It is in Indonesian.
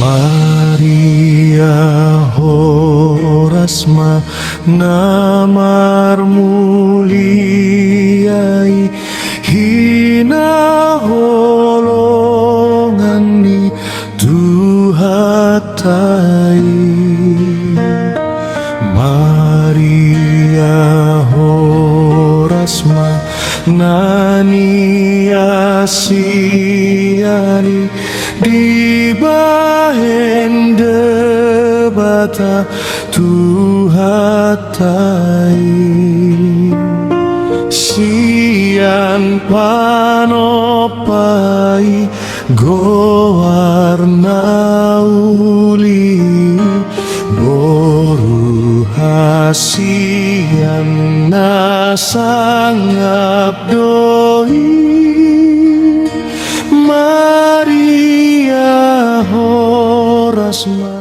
Maria horasma namar muliai hina holongani tuhatai. Maria horasma nani asiani dibahen debata tuhatai. Sian panopai gowarna uli boru hasian nasangap doi. Maria horasma